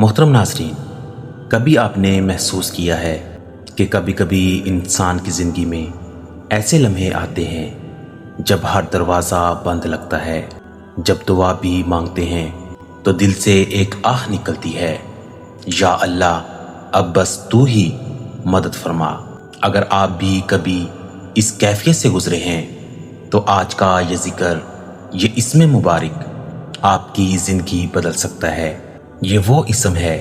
محترم ناظرین، کبھی آپ نے محسوس کیا ہے کہ کبھی کبھی انسان کی زندگی میں ایسے لمحے آتے ہیں جب ہر دروازہ بند لگتا ہے، جب دعا بھی مانگتے ہیں تو دل سے ایک آہ نکلتی ہے، یا اللہ اب بس تو ہی مدد فرما۔ اگر آپ بھی کبھی اس کیفیت سے گزرے ہیں تو آج کا یہ ذکر، یہ اسم مبارک آپ کی زندگی بدل سکتا ہے۔ یہ وہ اسم ہے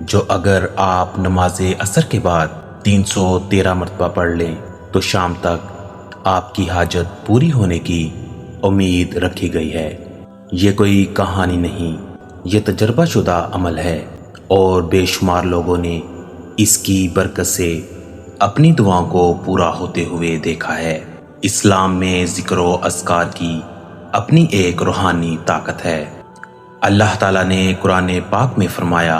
جو اگر آپ نماز عصر کے بعد 313 مرتبہ پڑھ لیں تو شام تک آپ کی حاجت پوری ہونے کی امید رکھی گئی ہے۔ یہ کوئی کہانی نہیں، یہ تجربہ شدہ عمل ہے اور بے شمار لوگوں نے اس کی برکت سے اپنی دعاؤں کو پورا ہوتے ہوئے دیکھا ہے۔ اسلام میں ذکر و اذکار کی اپنی ایک روحانی طاقت ہے۔ اللہ تعالیٰ نے قرآن پاک میں فرمایا،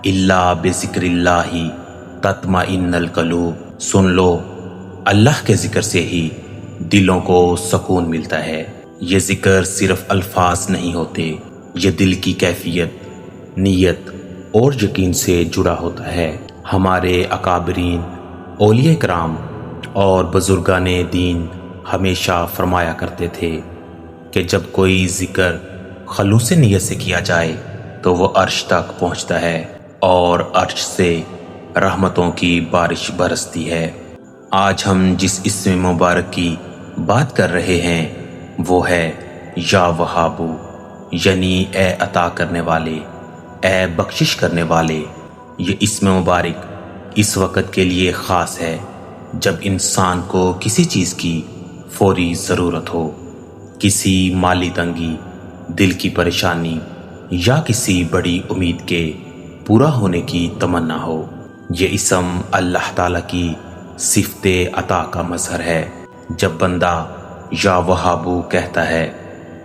الا بذکر اللہ تطمئن القلوب۔ سن لو، اللہ کے ذکر سے ہی دلوں کو سکون ملتا ہے۔ یہ ذکر صرف الفاظ نہیں ہوتے، یہ دل کی کیفیت، نیت اور یقین سے جڑا ہوتا ہے۔ ہمارے اکابرین، اولیاء کرام اور بزرگان دین ہمیشہ فرمایا کرتے تھے کہ جب کوئی ذکر خلوص نیت سے کیا جائے تو وہ عرش تک پہنچتا ہے اور عرش سے رحمتوں کی بارش برستی ہے۔ آج ہم جس اسم مبارک کی بات کر رہے ہیں وہ ہے یا وہابو، یعنی اے عطا کرنے والے، اے بخشش کرنے والے۔ یہ اسم مبارک اس وقت کے لیے خاص ہے جب انسان کو کسی چیز کی فوری ضرورت ہو، کسی مالی تنگی، دل کی پریشانی یا کسی بڑی امید کے پورا ہونے کی تمنا ہو۔ یہ اسم اللہ تعالیٰ کی صفت عطا کا مظہر ہے۔ جب بندہ یا وہابو کہتا ہے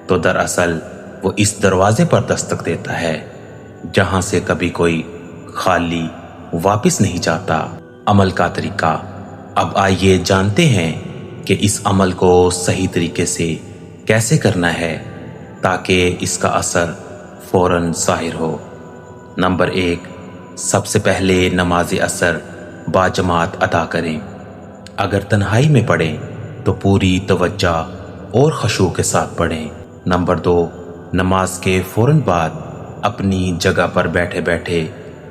تو دراصل وہ اس دروازے پر دستک دیتا ہے جہاں سے کبھی کوئی خالی واپس نہیں جاتا۔ عمل کا طریقہ، اب آئیے جانتے ہیں کہ اس عمل کو صحیح طریقے سے کیسے کرنا ہے تاکہ اس کا اثر فوراً ظاہر ہو۔ نمبر 1، سب سے پہلے نماز عصر باجماعت ادا کریں۔ اگر تنہائی میں پڑھیں تو پوری توجہ اور خشوع کے ساتھ پڑھیں۔ نمبر 2، نماز کے فوراً بعد اپنی جگہ پر بیٹھے بیٹھے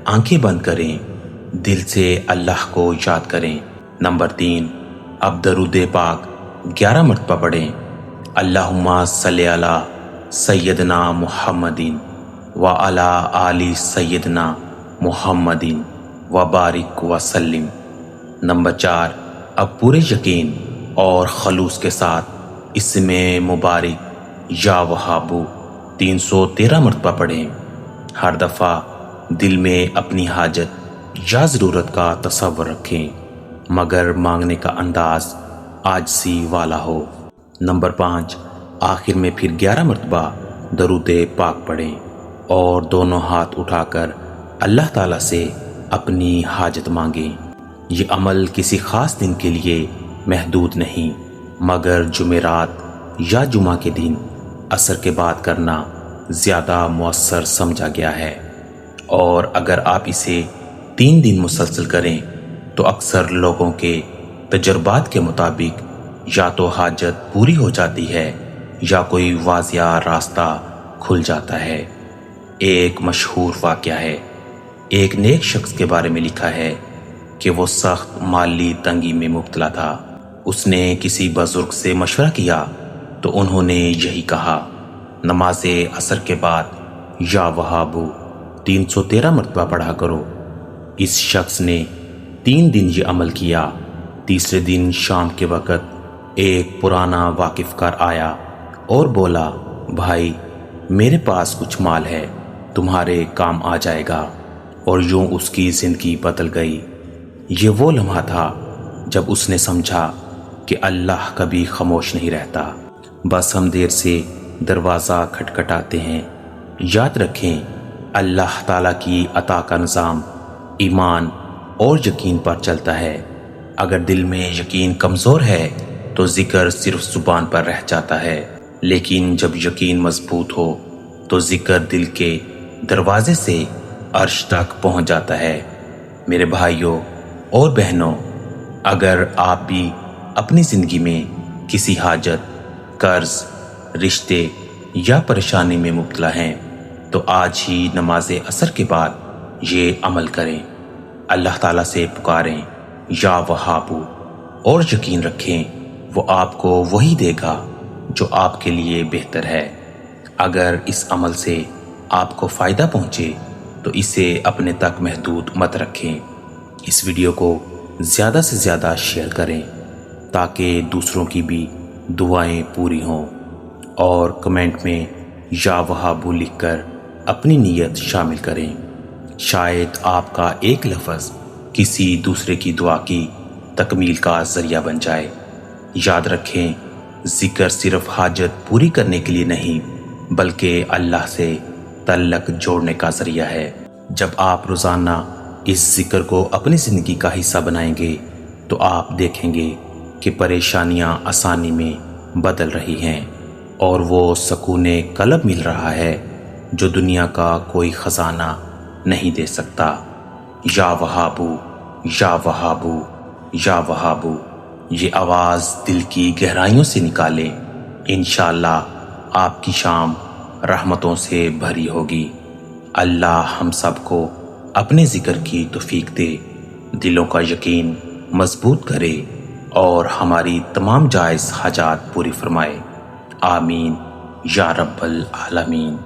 آنکھیں بند کریں، دل سے اللہ کو یاد کریں۔ نمبر 3، اب درود پاک 11 مرتبہ پڑھیں۔ اللہم صلی علی سیدنا محمدin وعلی آل سیدنا محمدin وبارک وسلم۔ نمبر 4، اب پورے یقین اور خلوص کے ساتھ اسم مبارک یا وہابو 313 مرتبہ پڑھیں۔ ہر دفعہ دل میں اپنی حاجت یا ضرورت کا تصور رکھیں، مگر مانگنے کا انداز عاجزی والا ہو۔ نمبر 5، آخر میں پھر 11 مرتبہ درود پاک پڑھیں اور دونوں ہاتھ اٹھا کر اللہ تعالیٰ سے اپنی حاجت مانگیں۔ یہ عمل کسی خاص دن کے لیے محدود نہیں، مگر جمعرات یا جمعہ کے دن عصر کے بعد کرنا زیادہ مؤثر سمجھا گیا ہے، اور اگر آپ اسے 3 دن مسلسل کریں تو اکثر لوگوں کے تجربات کے مطابق یا تو حاجت پوری ہو جاتی ہے یا کوئی واضح راستہ کھل جاتا ہے۔ ایک مشہور واقعہ ہے، ایک نیک شخص کے بارے میں لکھا ہے کہ وہ سخت مالی تنگی میں مبتلا تھا۔ اس نے کسی بزرگ سے مشورہ کیا تو انہوں نے یہی کہا، نماز عصر کے بعد یا وہابو 313 مرتبہ پڑھا کرو۔ اس شخص نے 3 دن یہ عمل کیا۔ تیسرے دن شام کے وقت ایک پرانا واقف کار آیا اور بولا، بھائی میرے پاس کچھ مال ہے، تمہارے کام آ جائے گا۔ اور یوں اس کی زندگی بدل گئی۔ یہ وہ لمحہ تھا جب اس نے سمجھا کہ اللہ کبھی خاموش نہیں رہتا، بس ہم دیر سے دروازہ کھٹکھٹاتے ہیں۔ یاد رکھیں، اللہ تعالیٰ کی عطا کا نظام ایمان اور یقین پر چلتا ہے۔ اگر دل میں یقین کمزور ہے تو ذکر صرف زبان پر رہ جاتا ہے، لیکن جب یقین مضبوط ہو تو ذکر دل کے دروازے سے عرش تک پہنچ جاتا ہے۔ میرے بھائیوں اور بہنوں، اگر آپ بھی اپنی زندگی میں کسی حاجت، قرض، رشتے یا پریشانی میں مبتلا ہیں تو آج ہی نماز عصر کے بعد یہ عمل کریں۔ اللہ تعالیٰ سے پکاریں یا وہابو، اور یقین رکھیں وہ آپ کو وہی دے گا جو آپ کے لیے بہتر ہے۔ اگر اس عمل سے آپ کو فائدہ پہنچے تو اسے اپنے تک محدود مت رکھیں۔ اس ویڈیو کو زیادہ سے زیادہ شیئر کریں تاکہ دوسروں کی بھی دعائیں پوری ہوں، اور کمنٹ میں یا وہابو لکھ کر اپنی نیت شامل کریں۔ شاید آپ کا ایک لفظ کسی دوسرے کی دعا کی تکمیل کا ذریعہ بن جائے۔ یاد رکھیں، ذکر صرف حاجت پوری کرنے کے لیے نہیں بلکہ اللہ سے تعلق جوڑنے کا ذریعہ ہے۔ جب آپ روزانہ اس ذکر کو اپنی زندگی کا حصہ بنائیں گے تو آپ دیکھیں گے کہ پریشانیاں آسانی میں بدل رہی ہیں اور وہ سکون قلب مل رہا ہے جو دنیا کا کوئی خزانہ نہیں دے سکتا۔ یا وہابو، یا وہابو، یا وہابو، یہ آواز دل کی گہرائیوں سے نکالیں۔ انشاءاللہ آپ کی شام رحمتوں سے بھری ہوگی۔ اللہ ہم سب کو اپنے ذکر کی توفیق دے، دلوں کا یقین مضبوط کرے اور ہماری تمام جائز حاجات پوری فرمائے۔ آمین یا رب العالمین۔